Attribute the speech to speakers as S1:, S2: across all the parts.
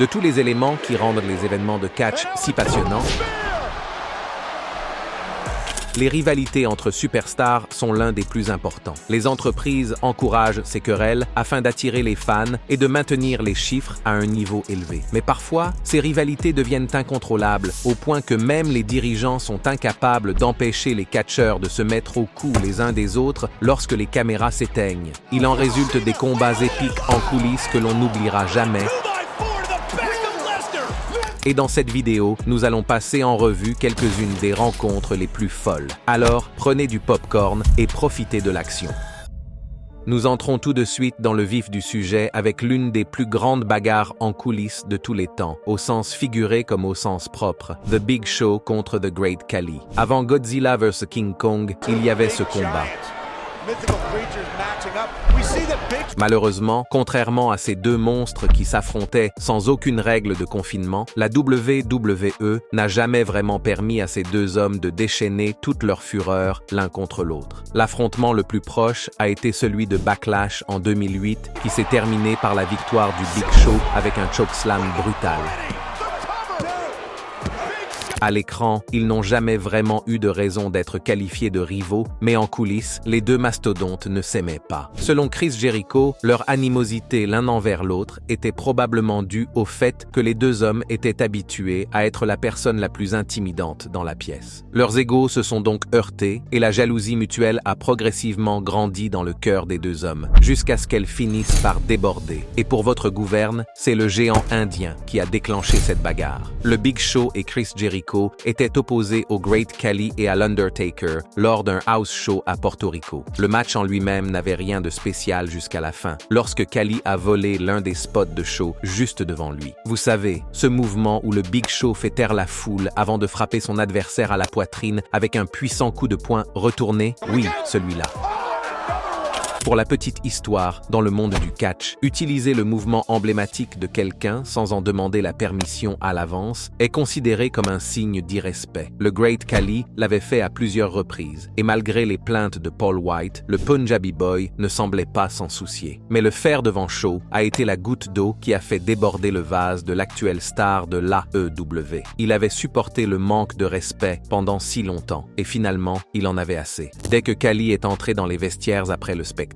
S1: De tous les éléments qui rendent les événements de catch si passionnants, les rivalités entre superstars sont l'un des plus importants. Les entreprises encouragent ces querelles afin d'attirer les fans et de maintenir les chiffres à un niveau élevé. Mais parfois, ces rivalités deviennent incontrôlables, au point que même les dirigeants sont incapables d'empêcher les catcheurs de se mettre au cou les uns des autres lorsque les caméras s'éteignent. Il en résulte des combats épiques en coulisses que l'on n'oubliera jamais. Et dans cette vidéo, nous allons passer en revue quelques-unes des rencontres les plus folles. Alors, prenez du popcorn et profitez de l'action. Nous entrons tout de suite dans le vif du sujet avec l'une des plus grandes bagarres en coulisses de tous les temps, au sens figuré comme au sens propre, The Big Show contre The Great Khali. Avant Godzilla vs King Kong, il y avait ce combat. Malheureusement, contrairement à ces deux monstres qui s'affrontaient sans aucune règle de confinement, la WWE n'a jamais vraiment permis à ces deux hommes de déchaîner toute leur fureur l'un contre l'autre. L'affrontement le plus proche a été celui de Backlash en 2008, qui s'est terminé par la victoire du Big Show avec un chokeslam brutal. À l'écran, ils n'ont jamais vraiment eu de raison d'être qualifiés de rivaux, mais en coulisses, les deux mastodontes ne s'aimaient pas. Selon Chris Jericho, leur animosité l'un envers l'autre était probablement due au fait que les deux hommes étaient habitués à être la personne la plus intimidante dans la pièce. Leurs égos se sont donc heurtés et la jalousie mutuelle a progressivement grandi dans le cœur des deux hommes, jusqu'à ce qu'elle finisse par déborder. Et pour votre gouverne, c'est le géant indien qui a déclenché cette bagarre. Le Big Show et Chris Jericho étaient opposés au Great Khali et à l'Undertaker lors d'un house show à Porto Rico. Le match en lui-même n'avait rien de spécial jusqu'à la fin, lorsque Khali a volé l'un des spots de show juste devant lui. Vous savez, ce mouvement où le Big Show fait taire la foule avant de frapper son adversaire à la poitrine avec un puissant coup de poing retourné? Oui, celui-là. Pour la petite histoire, dans le monde du catch, utiliser le mouvement emblématique de quelqu'un sans en demander la permission à l'avance est considéré comme un signe d'irrespect. Le Great Khali l'avait fait à plusieurs reprises, et malgré les plaintes de Paul White, le Punjabi Boy ne semblait pas s'en soucier. Mais le faire devant Show a été la goutte d'eau qui a fait déborder le vase de l'actuelle star de l'AEW. Il avait supporté le manque de respect pendant si longtemps, et finalement, il en avait assez. Dès que Khali est entré dans les vestiaires après le spectacle,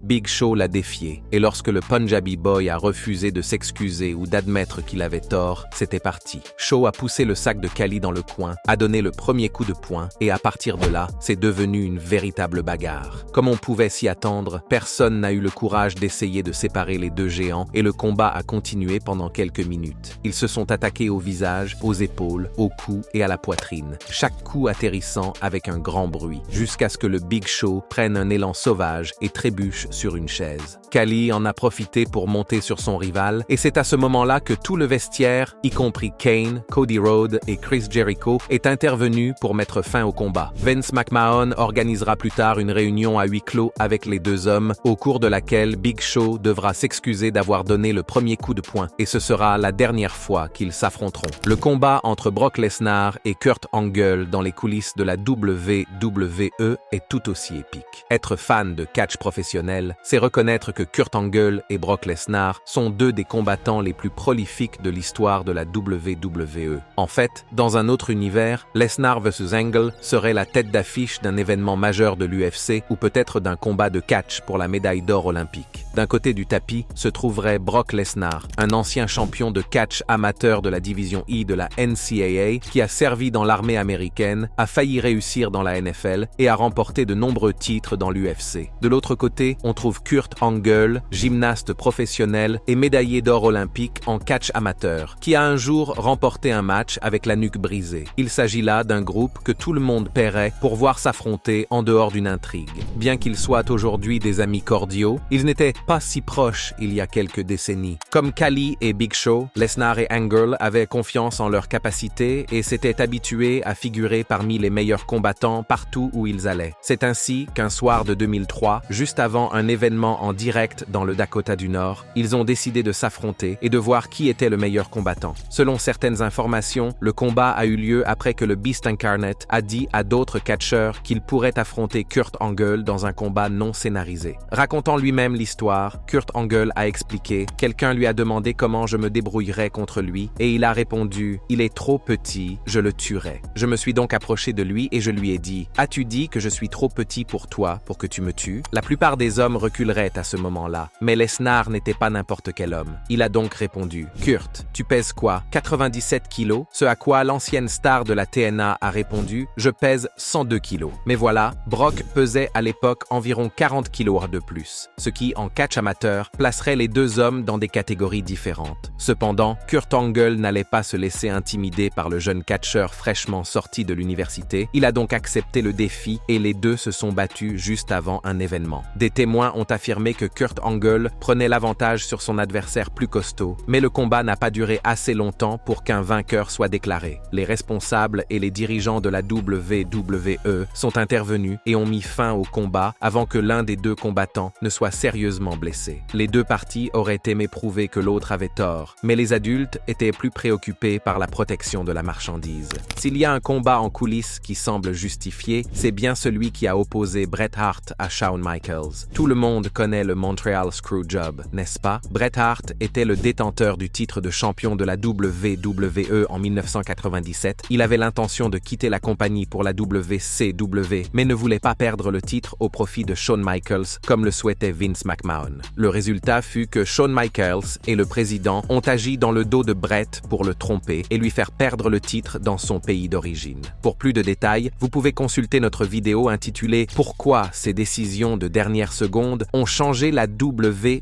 S1: Big Show l'a défié, et lorsque le Punjabi Boy a refusé de s'excuser ou d'admettre qu'il avait tort, c'était parti. Show a poussé le sac de Khali dans le coin, a donné le premier coup de poing, et à partir de là, c'est devenu une véritable bagarre. Comme on pouvait s'y attendre, personne n'a eu le courage d'essayer de séparer les deux géants, et le combat a continué pendant quelques minutes. Ils se sont attaqués au visage, aux épaules, au cou et à la poitrine, chaque coup atterrissant avec un grand bruit, jusqu'à ce que le Big Show prenne un élan sauvage et trébuche sur une chaise. Khali en a profité pour monter sur son rival, et c'est à ce moment-là que tout le vestiaire, y compris Kane, Cody Rhodes et Chris Jericho, est intervenu pour mettre fin au combat. Vince McMahon organisera plus tard une réunion à huis clos avec les deux hommes, au cours de laquelle Big Show devra s'excuser d'avoir donné le premier coup de poing, et ce sera la dernière fois qu'ils s'affronteront. Le combat entre Brock Lesnar et Kurt Angle dans les coulisses de la WWE est tout aussi épique. Être fan de catch professionnel, c'est reconnaître que Kurt Angle et Brock Lesnar sont deux des combattants les plus prolifiques de l'histoire de la WWE. En fait, dans un autre univers, Lesnar vs Angle serait la tête d'affiche d'un événement majeur de l'UFC ou peut-être d'un combat de catch pour la médaille d'or olympique. D'un côté du tapis se trouverait Brock Lesnar, un ancien champion de catch amateur de la division I de la NCAA qui a servi dans l'armée américaine, a failli réussir dans la NFL et a remporté de nombreux titres dans l'UFC. De l'autre côté, on trouve Kurt Angle, gymnaste professionnel et médaillé d'or olympique en catch amateur, qui a un jour remporté un match avec la nuque brisée. Il s'agit là d'un groupe que tout le monde paierait pour voir s'affronter en dehors d'une intrigue. Bien qu'ils soient aujourd'hui des amis cordiaux, ils n'étaient pas si proches il y a quelques décennies. Comme Khali et Big Show, Lesnar et Angle avaient confiance en leurs capacités et s'étaient habitués à figurer parmi les meilleurs combattants partout où ils allaient. C'est ainsi qu'un soir de 2003, juste juste avant un événement en direct dans le Dakota du Nord, ils ont décidé de s'affronter et de voir qui était le meilleur combattant. Selon certaines informations, le combat a eu lieu après que le Beast Incarnate a dit à d'autres catcheurs qu'il pourrait affronter Kurt Angle dans un combat non scénarisé. Racontant lui-même l'histoire, Kurt Angle a expliqué « Quelqu'un lui a demandé comment je me débrouillerais contre lui et il a répondu « Il est trop petit, je le tuerai ». Je me suis donc approché de lui et je lui ai dit « As-tu dit que je suis trop petit pour toi pour que tu me tues ?» La plupart des hommes reculeraient à ce moment-là, mais Lesnar n'était pas n'importe quel homme. Il a donc répondu « Kurt, tu pèses quoi? 97 kilos ?» Ce à quoi l'ancienne star de la TNA a répondu « Je pèse 102 kilos ». Mais voilà, Brock pesait à l'époque environ 40 kilos de plus, ce qui, en catch amateur, placerait les deux hommes dans des catégories différentes. Cependant, Kurt Angle n'allait pas se laisser intimider par le jeune catcheur fraîchement sorti de l'université. Il a donc accepté le défi et les deux se sont battus juste avant un événement. Des témoins ont affirmé que Kurt Angle prenait l'avantage sur son adversaire plus costaud, mais le combat n'a pas duré assez longtemps pour qu'un vainqueur soit déclaré. Les responsables et les dirigeants de la WWE sont intervenus et ont mis fin au combat avant que l'un des deux combattants ne soit sérieusement blessé. Les deux parties auraient aimé prouver que l'autre avait tort, mais les adultes étaient plus préoccupés par la protection de la marchandise. S'il y a un combat en coulisses qui semble justifié, c'est bien celui qui a opposé Bret Hart à Shawn Michaels. Tout le monde connaît le Montreal Screwjob, n'est-ce pas? Bret Hart était le détenteur du titre de champion de la WWE en 1997. Il avait l'intention de quitter la compagnie pour la WCW, mais ne voulait pas perdre le titre au profit de Shawn Michaels, comme le souhaitait Vince McMahon. Le résultat fut que Shawn Michaels et le président ont agi dans le dos de Bret pour le tromper et lui faire perdre le titre dans son pays d'origine. Pour plus de détails, vous pouvez consulter notre vidéo intitulée « Pourquoi ces décisions de dernière seconde ont changé la WWE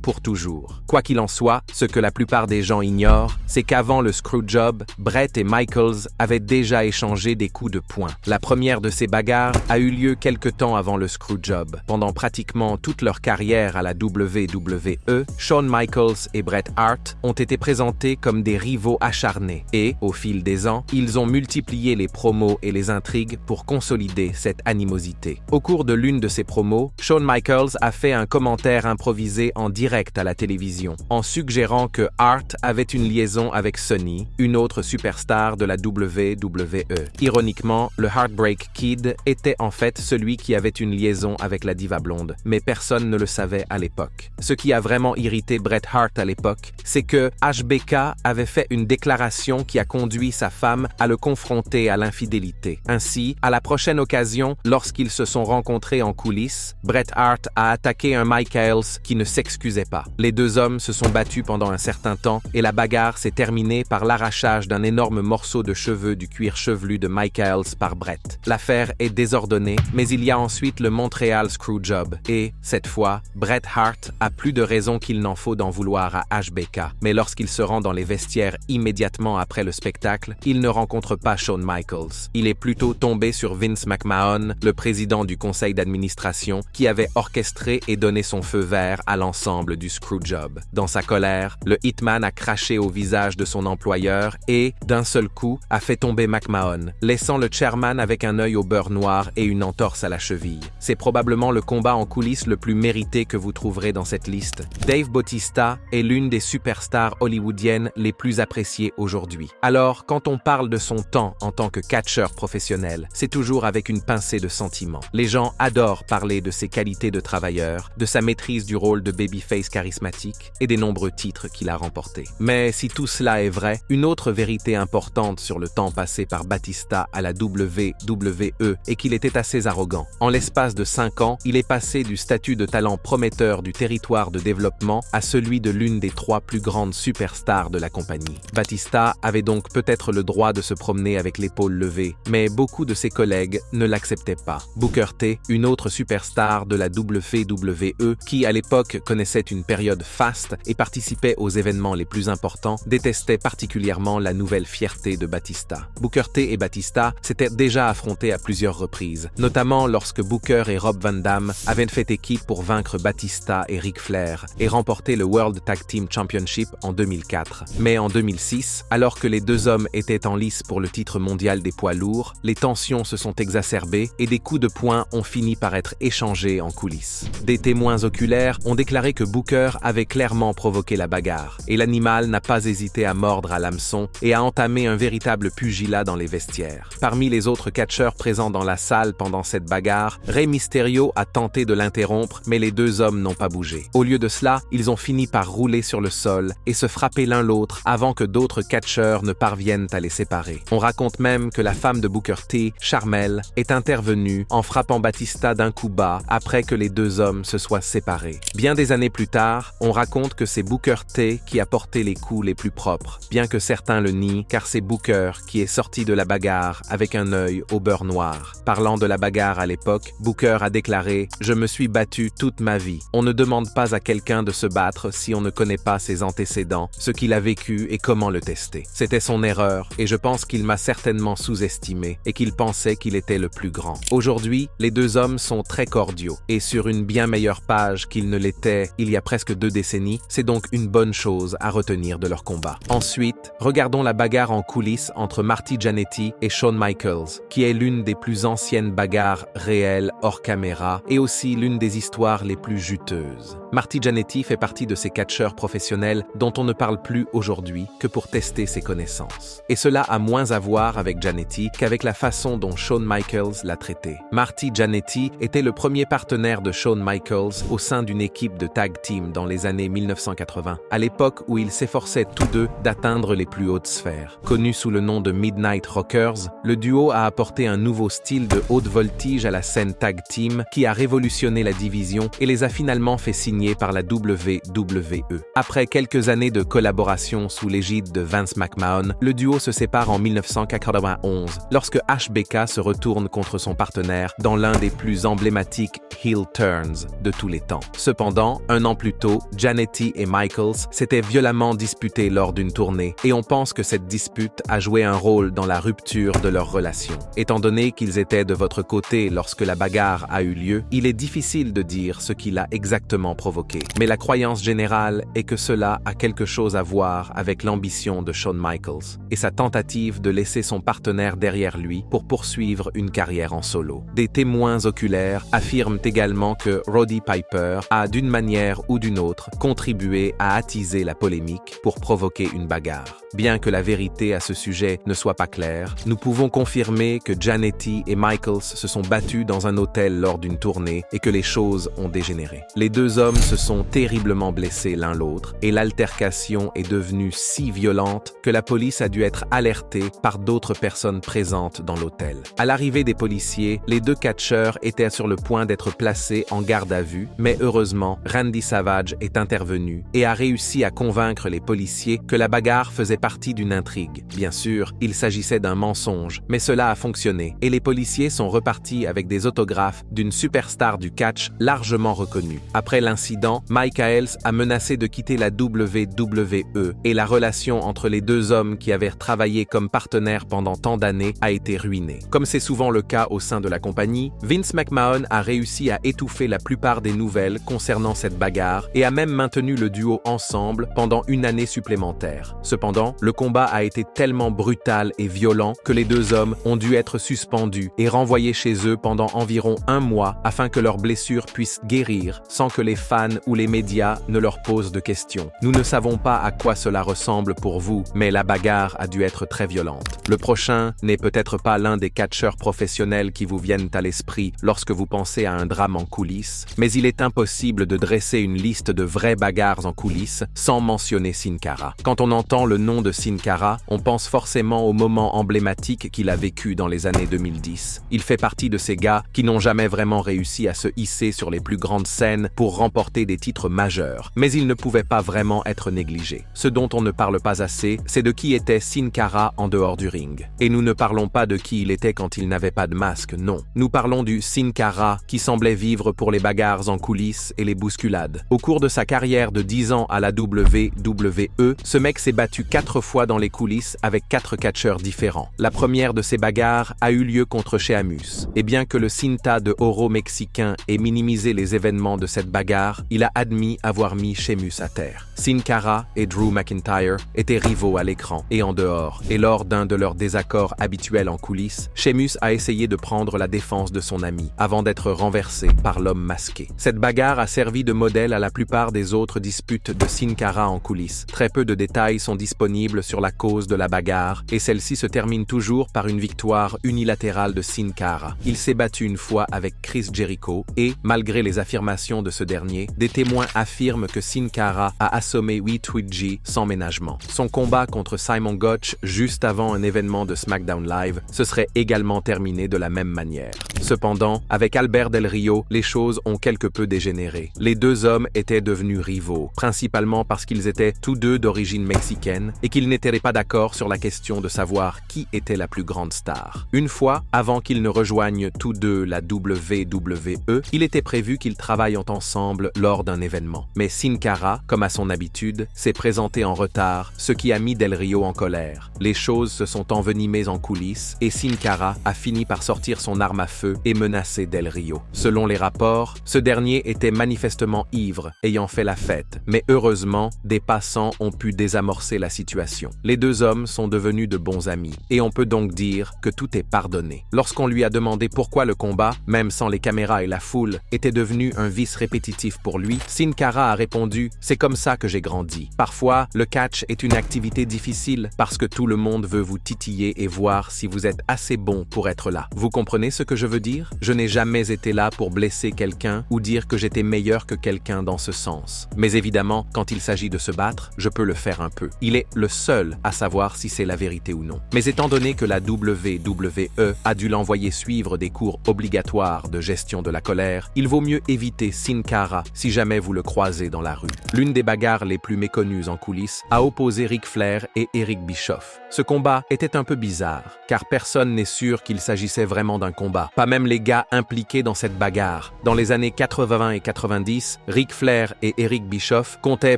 S1: pour toujours ». Quoi qu'il en soit, ce que la plupart des gens ignorent, c'est qu'avant le Screwjob, Bret et Michaels avaient déjà échangé des coups de poing. La première de ces bagarres a eu lieu quelque temps avant le Screwjob. Pendant pratiquement toute leur carrière à la WWE, Shawn Michaels et Bret Hart ont été présentés comme des rivaux acharnés et, au fil des ans, ils ont multiplié les promos et les intrigues pour consolider cette animosité. Au cours de l'une de ces promos, Shawn Michaels a fait un commentaire improvisé en direct à la télévision, en suggérant que Hart avait une liaison avec Sunny, une autre superstar de la WWE. Ironiquement, le Heartbreak Kid était en fait celui qui avait une liaison avec la diva blonde, mais personne ne le savait à l'époque. Ce qui a vraiment irrité Bret Hart à l'époque, c'est que HBK avait fait une déclaration qui a conduit sa femme à le confronter à l'infidélité. Ainsi, à la prochaine occasion, lorsqu'ils se sont rencontrés en coulisses, Bret Hart a attaqué un Michaels qui ne s'excusait pas. Les deux hommes se sont battus pendant un certain temps et la bagarre s'est terminée par l'arrachage d'un énorme morceau de cheveux du cuir chevelu de Michaels par Bret. L'affaire est désordonnée, mais il y a ensuite le Montreal Screwjob et, cette fois, Bret Hart a plus de raison qu'il n'en faut d'en vouloir à HBK. Mais lorsqu'il se rend dans les vestiaires immédiatement après le spectacle, il ne rencontre pas Shawn Michaels. Il est plutôt tombé sur Vince McMahon, le président du conseil d'administration, qui avait orchestré et donné son feu vert à l'ensemble du Screwjob. Dans sa colère, le Hitman a craché au visage de son employeur et, d'un seul coup, a fait tomber McMahon, laissant le chairman avec un œil au beurre noir et une entorse à la cheville. C'est probablement le combat en coulisses le plus mérité que vous trouverez dans cette liste. Dave Bautista est l'une des superstars hollywoodiennes les plus appréciées aujourd'hui. Alors, quand on parle de son temps en tant que catcheur professionnel, c'est toujours avec une pincée de sentiments. Les gens adorent parler de ses qualités de travailleur, de sa maîtrise du rôle de babyface charismatique et des nombreux titres qu'il a remportés. Mais si tout cela est vrai, une autre vérité importante sur le temps passé par Batista à la WWE est qu'il était assez arrogant. En l'espace de 5 ans, il est passé du statut de talent prometteur du territoire de développement à celui de l'une des 3 plus grandes superstars de la compagnie. Batista avait donc peut-être le droit de se promener avec l'épaule levée, mais beaucoup de ses collègues ne l'acceptaient pas. Booker T, une autre superstar de la WWE qui à l'époque connaissait une période faste et participait aux événements les plus importants, détestait particulièrement la nouvelle fierté de Batista. Booker T et Batista s'étaient déjà affrontés à plusieurs reprises, notamment lorsque Booker et Rob Van Dam avaient fait équipe pour vaincre Batista et Ric Flair et remporter le World Tag Team Championship en 2004. Mais en 2006, alors que les deux hommes étaient en lice pour le titre mondial des poids lourds, les tensions se sont exacerbées et des coups de poing ont fini par être être échangés en coulisses. Des témoins oculaires ont déclaré que Booker avait clairement provoqué la bagarre, et l'animal n'a pas hésité à mordre à l'hameçon et à entamer un véritable pugilat dans les vestiaires. Parmi les autres catcheurs présents dans la salle pendant cette bagarre, Rey Mysterio a tenté de l'interrompre, mais les deux hommes n'ont pas bougé. Au lieu de cela, ils ont fini par rouler sur le sol et se frapper l'un l'autre avant que d'autres catcheurs ne parviennent à les séparer. On raconte même que la femme de Booker T, Sharmell, est intervenue en frappant Batista d'un coup bas après que les deux hommes se soient séparés. Bien des années plus tard, on raconte que c'est Booker T qui a porté les coups les plus propres, bien que certains le nient, car c'est Booker qui est sorti de la bagarre avec un œil au beurre noir. Parlant de la bagarre à l'époque, Booker a déclaré « Je me suis battu toute ma vie. On ne demande pas à quelqu'un de se battre si on ne connaît pas ses antécédents, ce qu'il a vécu et comment le tester. C'était son erreur, et je pense qu'il m'a certainement sous-estimé et qu'il pensait qu'il était le plus grand. Aujourd'hui, les deux hommes sont très cordiaux, et sur une bien meilleure page qu'ils ne l'étaient il y a presque 2 décennies, c'est donc une bonne chose à retenir de leur combat. Ensuite, regardons la bagarre en coulisses entre Marty Jannetty et Shawn Michaels, qui est l'une des plus anciennes bagarres réelles hors caméra et aussi l'une des histoires les plus juteuses. Marty Jannetty fait partie de ces catcheurs professionnels dont on ne parle plus aujourd'hui que pour tester ses connaissances. Et cela a moins à voir avec Jannetty qu'avec la façon dont Shawn Michaels l'a traité. Marty Jannetty était le premier partenaire de Shawn Michaels au sein d'une équipe de tag team dans les années 1980, à l'époque où ils s'efforçaient tous deux d'atteindre les plus hautes sphères. Connu sous le nom de Midnight Rockers, le duo a apporté un nouveau style de haute voltige à la scène tag team qui a révolutionné la division et les a finalement fait signer par la WWE. Après quelques années de collaboration sous l'égide de Vince McMahon, le duo se sépare en 1991 lorsque HBK se retourne contre son partenaire dans l'un des plus emblématiques heel turns de tous les temps. Cependant, un an plus tôt, Jannetty et Michaels s'étaient violemment disputés lors d'une tournée et on pense que cette dispute a joué un rôle dans la rupture de leur relation. Étant donné qu'ils étaient de votre côté lorsque la bagarre a eu lieu, il est difficile de dire ce qui l'a exactement provoqué. Mais la croyance générale est que cela a quelque chose à voir avec l'ambition de Shawn Michaels et sa tentative de laisser son partenaire derrière lui pour poursuivre une carrière en solo. Des témoins oculaires affirment également que Roddy Piper a, d'une manière ou d'une autre, contribué à attiser la polémique pour provoquer une bagarre. Bien que la vérité à ce sujet ne soit pas claire, nous pouvons confirmer que Jannetty et Michaels se sont battus dans un hôtel lors d'une tournée et que les choses ont dégénéré. Les deux hommes se sont terriblement blessés l'un l'autre et l'altercation est devenue si violente que la police a dû être alertée par d'autres personnes présentes dans l'hôtel. À l'arrivée des policiers, les deux catcheurs étaient sur le point d'être placés en garde à vue, mais heureusement, Randy Savage est intervenu et a réussi à convaincre les policiers que la bagarre faisait partie d'une intrigue. Bien sûr, il s'agissait d'un mensonge, mais cela a fonctionné et les policiers sont repartis avec des autographes d'une superstar du catch largement reconnue. Après l'incident, Michaels a menacé de quitter la WWE et la relation entre les deux hommes qui avaient travaillé comme partenaires pendant tant d'années a été ruinée. Comme c'est souvent le cas au sein de la compagnie, Vince McMahon a réussi à étouffer la plupart des nouvelles concernant cette bagarre et a même maintenu le duo ensemble pendant une année supplémentaire. Cependant, le combat a été tellement brutal et violent que les deux hommes ont dû être suspendus et renvoyés chez eux pendant environ 1 mois afin que leurs blessures puissent guérir sans que les fans ou les médias ne leur posent de questions. Nous ne savons pas à quoi cela ressemble pour vous, mais la bagarre a dû être très violente. Le prochain n'est peut-être pas l'un des catcheurs professionnels qui vous viennent à l'esprit lorsque vous pensez à un drame en coulisses, mais il est impossible de dresser une liste de vraies bagarres en coulisses sans mentionner Sin Cara. Quand on entend le nom de Sin Cara, on pense forcément au moment emblématique qu'il a vécu dans les années 2010. Il fait partie de ces gars qui n'ont jamais vraiment réussi à se hisser sur les plus grandes scènes pour remporter des titres majeurs, mais il ne pouvait pas vraiment être négligé. Ce dont on ne parle pas assez, c'est de qui était Sin Cara en dehors du ring. Et nous ne parlons pas de qui il était quand il n'avait pas de masque, non. Nous parlons du Sin Cara qui semblait vivre pour les bagarres en coulisses et les bousculades. Au cours de sa carrière de 10 ans à la WWE, ce mec s'est battu 4 fois dans les coulisses avec 4 catcheurs différents. La première de ces bagarres a eu lieu contre Sheamus. Et bien que le Cinta de Oro mexicain ait minimisé les événements de cette bagarre, il a admis avoir mis Sheamus à terre. Sin Cara et Drew McIntyre étaient rivaux à l'écran et en dehors, et lors d'un de leurs désaccords habituels en coulisses, Sheamus a essayé de prendre la défense de son ami, avant d'être renversé par l'homme masqué. Cette bagarre a servi de modèle à la plupart des autres disputes de Sin Cara en coulisses. Très peu de détails sont disponibles sur la cause de la bagarre et celle-ci se termine toujours par une victoire unilatérale de Sin Cara. Il s'est battu une fois avec Chris Jericho et, malgré les affirmations de ce dernier, des témoins affirment que Sin Cara a assommé Twitchy sans ménagement. Son combat contre Simon Gotch juste avant un événement de SmackDown Live se serait également terminé de la même manière. Cependant, avec Albert Del Rio, les choses ont quelque peu dégénéré. Les deux hommes étaient devenus rivaux, principalement parce qu'ils étaient tous deux d'origine mexicaine et qu'ils n'étaient pas d'accord sur la question de savoir qui était la plus grande star. Une fois, avant qu'ils ne rejoignent tous deux la WWE, il était prévu qu'ils travaillent ensemble lors d'un événement. Mais Sin Cara, comme à son habitude, s'est présenté en retard, ce qui a mis Del Rio en colère. Les choses se sont envenimées en coulisses et Sin Cara a fini par sortir son arme à feu et menacer Del Rio. Selon les rapports, ce dernier était manifestement ivre, ayant fait la fête, mais heureusement, des passants ont pu désamorcer la situation. Les deux hommes sont devenus de bons amis, et on peut donc dire que tout est pardonné. Lorsqu'on lui a demandé pourquoi le combat, même sans les caméras et la foule, était devenu un vice répétitif pour lui, Sin Cara a répondu « C'est comme ça que j'ai grandi. Parfois, le catch est une activité difficile parce que tout le monde veut vous titiller et voir si vous êtes assez bon pour être là. Vous comprenez ce que je veux dire? Je n'ai jamais été là pour blesser quelqu'un ou dire que j'étais meilleur que quelqu'un dans ce sens. Mais évidemment, quand il s'agit de se battre, je peux le faire un peu. Il est le seul à savoir si c'est la vérité ou non. Mais étant donné que la WWE a dû l'envoyer suivre des cours obligatoires de gestion de la colère, il vaut mieux éviter Sin Cara si jamais vous le croisez dans la rue. L'une des bagarres les plus méconnues en coulisses a opposé Ric Flair et Eric Bischoff. Ce combat était un peu bizarre, car personne n'est sûr qu'il s'agissait vraiment d'un combat, pas même les gars impliqués dans cette bagarre. Dans les années 80 et 90, Ric Flair et Eric Bischoff comptaient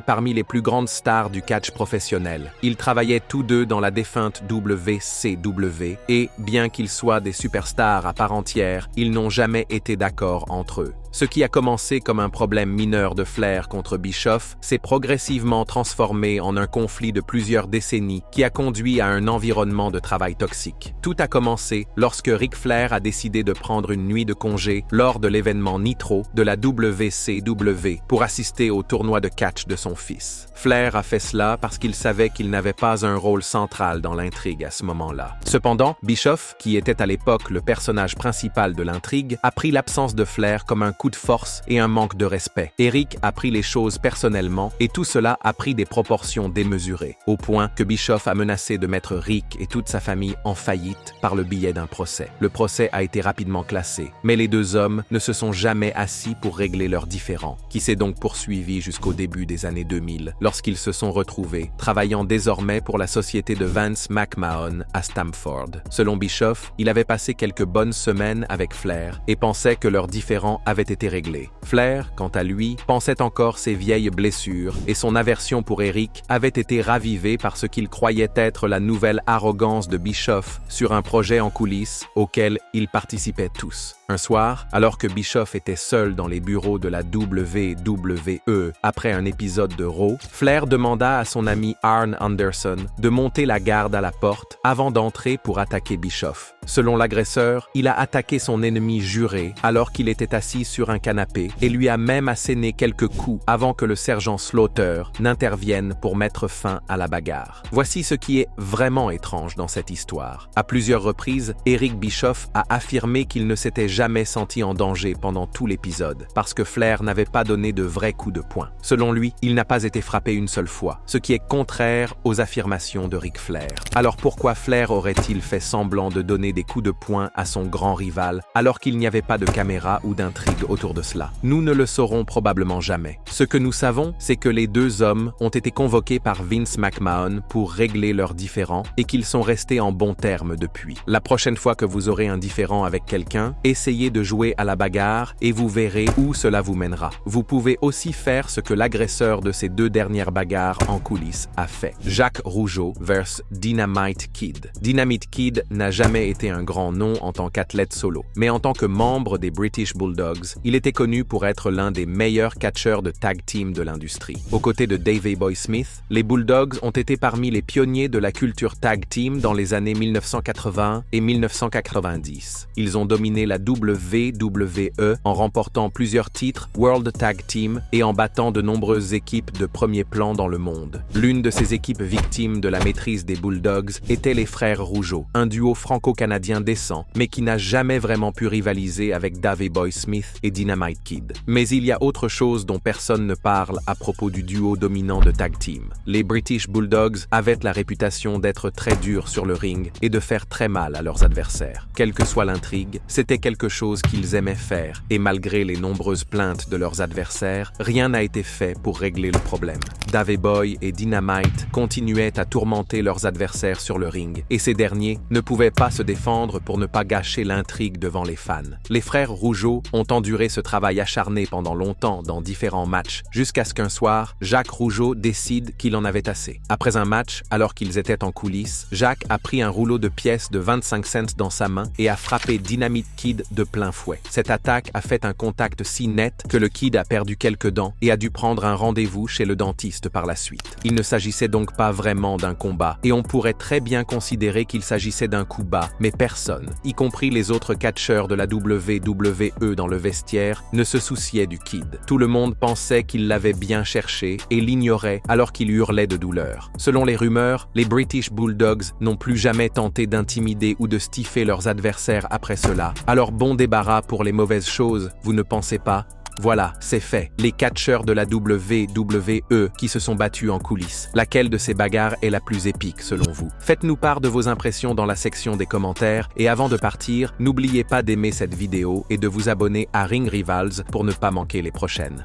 S1: parmi les plus grandes stars du catch professionnel. Ils travaillaient tous deux dans la défunte WCW et, bien qu'ils soient des superstars à part entière, ils n'ont jamais été d'accord entre eux. Ce qui a commencé comme un problème mineur de Flair contre Bischoff s'est progressivement transformé en un conflit de plusieurs décennies qui a conduit à un environnement de travail toxique. Tout a commencé lorsque Ric Flair a décidé de prendre une nuit de congé lors de l'événement Nitro de la WCW pour assister au tournoi de catch de son fils. Flair a fait cela parce qu'il savait qu'il n'avait pas un rôle central dans l'intrigue à ce moment-là. Cependant, Bischoff, qui était à l'époque le personnage principal de l'intrigue, a pris l'absence de Flair comme un coup de force et un manque de respect. Eric a pris les choses personnellement et tout cela a pris des proportions démesurées, au point que Bischoff a menacé de mettre Ric et toute sa famille en faillite par le biais d'un procès. Le procès a été rapidement classé, mais les deux hommes ne se sont jamais assis pour régler leurs différends, qui s'est donc poursuivi jusqu'au début des années 2000, lorsqu'ils se sont retrouvés, travaillant désormais pour la société de Vince McMahon à Stamford. Selon Bischoff, il avait passé quelques bonnes semaines avec Flair et pensait que leurs différends avaient été réglés. Flair, quant à lui, pensait encore ses vieilles blessures et son aversion pour Eric avait été ravivée par ce qu'il croyait être la nouvelle arrogance de Bischoff sur un projet en coulisses auquel ils participaient tous. Un soir, alors que Bischoff était seul dans les bureaux de la WWE après un épisode de Raw, Flair demanda à son ami Arn Anderson de monter la garde à la porte avant d'entrer pour attaquer Bischoff. Selon l'agresseur, il a attaqué son ennemi juré alors qu'il était assis sur un canapé et lui a même asséné quelques coups avant que le sergent Slaughter n'intervienne pour mettre fin à la bagarre. Voici ce qui est vraiment étrange dans cette histoire. À plusieurs reprises, Eric Bischoff a affirmé qu'il ne s'était jamais senti en danger pendant tout l'épisode, parce que Flair n'avait pas donné de vrais coups de poing. Selon lui, il n'a pas été frappé une seule fois, ce qui est contraire aux affirmations de Ric Flair. Alors pourquoi Flair aurait-il fait semblant de donner des coups de poing à son grand rival, alors qu'il n'y avait pas de caméra ou d'intrigue autour de cela? Nous ne le saurons probablement jamais. Ce que nous savons, c'est que les deux hommes ont été convoqués par Vince McMahon pour régler leurs différends et qu'ils sont restés en bons termes depuis. La prochaine fois que vous aurez un différend avec quelqu'un, essayez de jouer à la bagarre et vous verrez où cela vous mènera. Vous pouvez aussi faire ce que l'agresseur de ces deux dernières bagarres en coulisses a fait. Jacques Rougeau vs Dynamite Kid. Dynamite Kid n'a jamais été un grand nom en tant qu'athlète solo, mais en tant que membre des British Bulldogs, il était connu pour être l'un des meilleurs catcheurs de tag team de l'industrie. Aux côtés de Davey Boy Smith, les Bulldogs ont été parmi les pionniers de la culture tag team dans les années 1980 et 1990. Ils ont dominé la WWE en remportant plusieurs titres World Tag Team et en battant de nombreuses équipes de premier plan dans le monde. L'une de ces équipes victimes de la maîtrise des Bulldogs était les frères Rougeau, un duo franco-canadien décent, mais qui n'a jamais vraiment pu rivaliser avec Davey Boy Smith et Dynamite Kid. Mais il y a autre chose dont personne ne parle à propos du duo dominant de tag team. Les British Bulldogs avaient la réputation d'être très durs sur le ring et de faire très mal à leurs adversaires. Quelle que soit l'intrigue, c'était quelque chose qu'ils aimaient faire, et malgré les nombreuses plaintes de leurs adversaires, rien n'a été fait pour régler le problème. Davey Boy et Dynamite continuaient à tourmenter leurs adversaires sur le ring, et ces derniers ne pouvaient pas se défendre pour ne pas gâcher l'intrigue devant les fans. Les frères Rougeau ont enduré ce travail acharné pendant longtemps dans différents matchs, jusqu'à ce qu'un soir, Jacques Rougeau décide qu'il en avait assez. Après un match, alors qu'ils étaient en coulisses, Jacques a pris un rouleau de pièces de 25 cents dans sa main et a frappé Dynamite Kid de plein fouet. Cette attaque a fait un contact si net que le Kid a perdu quelques dents et a dû prendre un rendez-vous chez le dentiste par la suite. Il ne s'agissait donc pas vraiment d'un combat, et on pourrait très bien considérer qu'il s'agissait d'un coup bas, mais personne, y compris les autres catcheurs de la WWE dans le vestiaire, ne se souciait du Kid. Tout le monde pensait qu'il l'avait bien cherché et l'ignorait alors qu'il hurlait de douleur. Selon les rumeurs, les British Bulldogs n'ont plus jamais tenté d'intimider ou de stiffer leurs adversaires après cela. Alors bon débarras pour les mauvaises choses, vous ne pensez pas ? Voilà, c'est fait. Les catcheurs de la WWE qui se sont battus en coulisses. Laquelle de ces bagarres est la plus épique selon vous? Faites-nous part de vos impressions dans la section des commentaires et avant de partir, n'oubliez pas d'aimer cette vidéo et de vous abonner à Ring Rivals pour ne pas manquer les prochaines.